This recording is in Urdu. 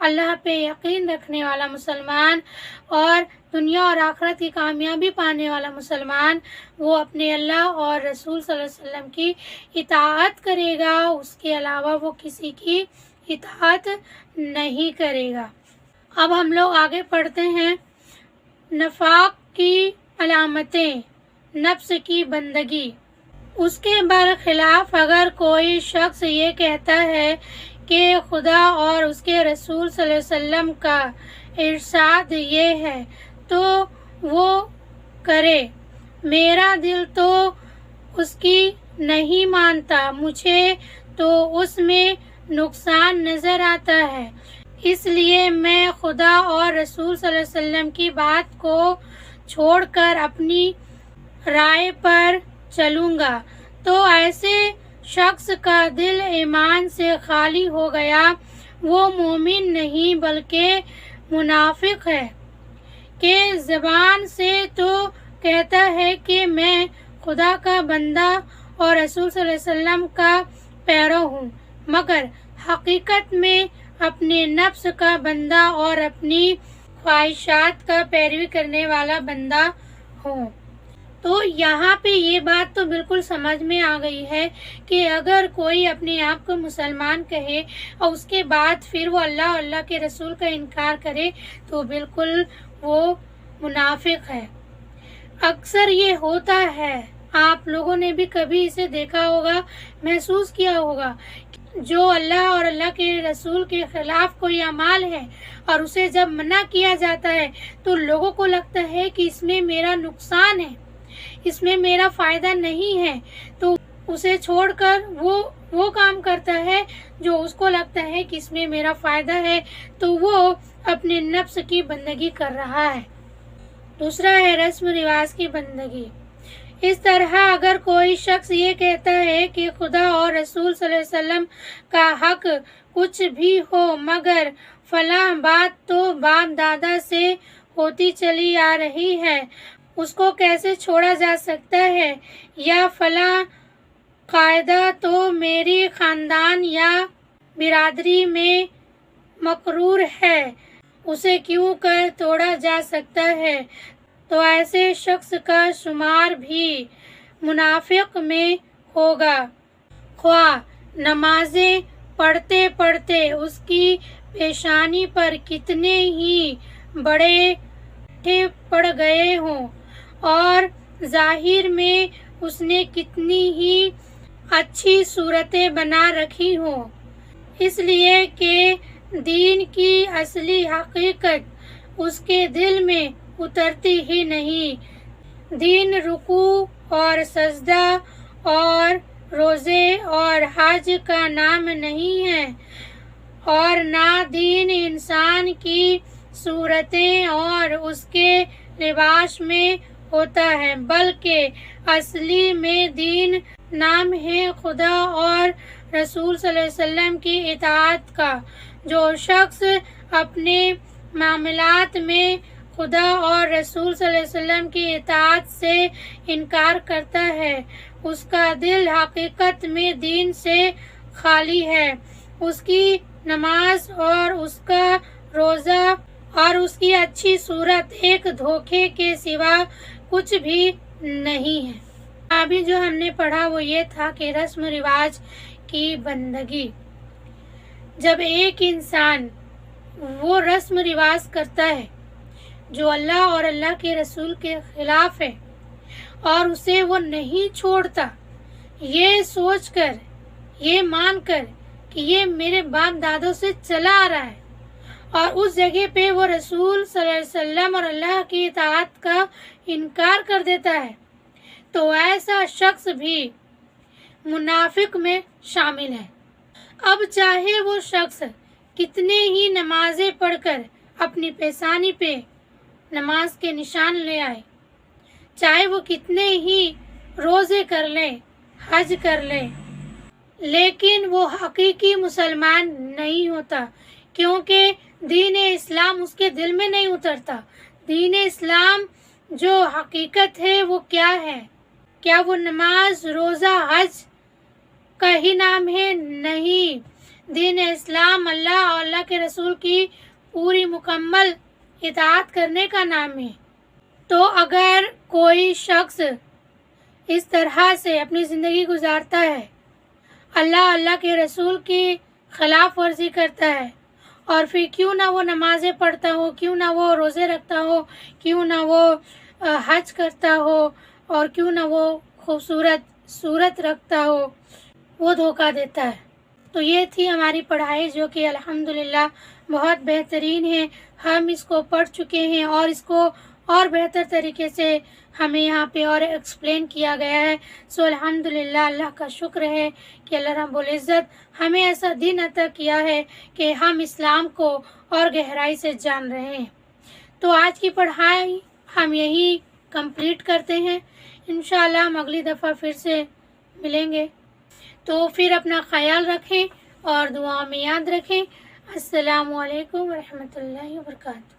اللہ پہ یقین رکھنے والا مسلمان اور دنیا اور آخرت کی کامیابی پانے والا مسلمان، وہ اپنے اللہ اور رسول صلی اللہ علیہ وسلم کی اطاعت کرے گا، اس کے علاوہ وہ کسی کی اطاعت نہیں کرے گا۔ اب ہم لوگ آگے پڑھتے ہیں۔ نفاق کی علامتیں، نفس کی بندگی۔ اس کے برخلاف اگر کوئی شخص یہ کہتا ہے کہ خدا اور اس کے رسول صلی اللہ علیہ وسلم کا ارشاد یہ ہے تو وہ کرے، میرا دل تو اس کی نہیں مانتا، مجھے تو اس میں نقصان نظر آتا ہے، اس لیے میں خدا اور رسول صلی اللہ علیہ وسلم کی بات کو چھوڑ کر اپنی رائے پر چلوں گا۔ تو ایسے شخص کا دل ایمان سے خالی ہو گیا، وہ مومن نہیں بلکہ منافق ہے، کہ زبان سے تو کہتا ہے کہ میں خدا کا بندہ اور رسول صلی اللہ علیہ وسلم کا پیرو ہوں، مگر حقیقت میں اپنے نفس کا بندہ اور اپنی خواہشات کا پیروی کرنے والا بندہ ہوں۔ تو یہاں پہ یہ بات تو بالکل سمجھ میں آ گئی ہے کہ اگر کوئی اپنے آپ کو مسلمان کہے اور اس کے بعد پھر وہ اللہ اور اللہ کے رسول کا انکار کرے تو بالکل وہ منافق ہے۔ اکثر یہ ہوتا ہے، آپ لوگوں نے بھی کبھی اسے دیکھا ہوگا، محسوس کیا ہوگا، جو اللہ اور اللہ کے رسول کے خلاف کوئی اعمال ہے اور اسے جب منع کیا جاتا ہے تو لوگوں کو لگتا ہے کہ اس میں میرا نقصان ہے، اس میں میرا فائدہ نہیں ہے، تو اسے چھوڑ کر وہ کام کرتا ہے جو اس کو لگتا ہے کہ اس میں میرا فائدہ ہے، تو وہ اپنے نفس کی بندگی کر رہا ہے۔ دوسرا ہے رسم رواج کی بندگی۔ اس طرح اگر کوئی شخص یہ کہتا ہے کہ خدا اور رسول صلی اللہ علیہ وسلم کا حق کچھ بھی ہو مگر فلاں بات تو باپ دادا سے ہوتی چلی آ رہی ہے، اس کو کیسے چھوڑا جا سکتا ہے، یا فلاں قاعدہ تو میری خاندان یا برادری میں مقرور ہے، اسے کیوں کر توڑا جا سکتا ہے، تو ایسے شخص کا شمار بھی منافق میں ہوگا، خواہ نمازیں پڑھتے پڑھتے اس کی پیشانی پر کتنے ہی بڑے پڑ گئے ہوں اور ظاہر میں اس نے کتنی ہی اچھی صورتیں بنا رکھی ہوں، اس لیے کہ دین کی اصلی حقیقت اس کے دل میں اترتی ہی نہیں۔ دین رکوع اور سجدہ اور روزے اور حج کا نام نہیں ہے، اور نہ دین انسان کی صورتیں اور اس کے لباس میں ہوتا ہے، بلکہ اصلی میں دین نام ہے خدا اور رسول صلی اللہ علیہ وسلم کی اطاعت کا۔ جو شخص اپنے معاملات میں خدا اور رسول صلی اللہ علیہ وسلم کی اطاعت سے انکار کرتا ہے، اس کا دل حقیقت میں دین سے خالی ہے، اس کی نماز اور اس کا روزہ اور اس کی اچھی صورت ایک دھوکے کے سوا کچھ بھی نہیں ہے۔ ابھی جو ہم نے پڑھا وہ یہ تھا کہ رسم رواج کی بندگی۔ جب ایک انسان وہ رسم رواج کرتا ہے جو اللہ اور اللہ کے رسول کے خلاف ہے اور اسے وہ نہیں چھوڑتا، یہ سوچ کر، یہ مان کر کہ یہ میرے باپ دادوں سے چلا آ رہا ہے، اور اس جگہ پہ وہ رسول صلی اللہ علیہ وسلم اور اللہ کی اطاعت کا انکار کر دیتا ہے، تو ایسا شخص بھی منافق میں شامل ہے۔ اب چاہے وہ شخص کتنے ہی نمازیں پڑھ کر اپنی پیشانی پہ نماز کے نشان لے آئے، چاہے وہ کتنے ہی روزے کر لے، حج کر لے، لیکن وہ حقیقی مسلمان نہیں ہوتا، کیونکہ دین اسلام اس کے دل میں نہیں اترتا۔ دین اسلام جو حقیقت ہے وہ کیا ہے؟ کیا وہ نماز، روزہ، حج کا ہی نام ہے؟ نہیں، دین اسلام اللہ اور اللہ کے رسول کی پوری مکمل اطاعت کرنے کا نام ہے۔ تو اگر کوئی شخص اس طرح سے اپنی زندگی گزارتا ہے، اللہ کے رسول کی خلاف ورزی کرتا ہے، اور پھر کیوں نہ وہ نمازیں پڑھتا ہو، کیوں نہ وہ روزے رکھتا ہو، کیوں نہ وہ حج کرتا ہو، اور کیوں نہ وہ خوبصورت صورت رکھتا ہو، وہ دھوکہ دیتا ہے۔ تو یہ تھی ہماری پڑھائی، جو کہ الحمدللہ بہت بہترین ہے۔ ہم اس کو پڑھ چکے ہیں اور اس کو اور بہتر طریقے سے ہمیں یہاں پہ اور ایکسپلین کیا گیا ہے۔ سو الحمدللہ اللہ کا شکر ہے کہ اللہ رب العزت ہمیں ایسا دین عطا کیا ہے کہ ہم اسلام کو اور گہرائی سے جان رہے ہیں۔ تو آج کی پڑھائی ہم یہی کمپلیٹ کرتے ہیں۔ انشاءاللہ ہم اگلی دفعہ پھر سے ملیں گے۔ تو پھر اپنا خیال رکھیں اور دعا میں یاد رکھیں۔ السلام علیکم ورحمۃ اللہ وبرکاتہ۔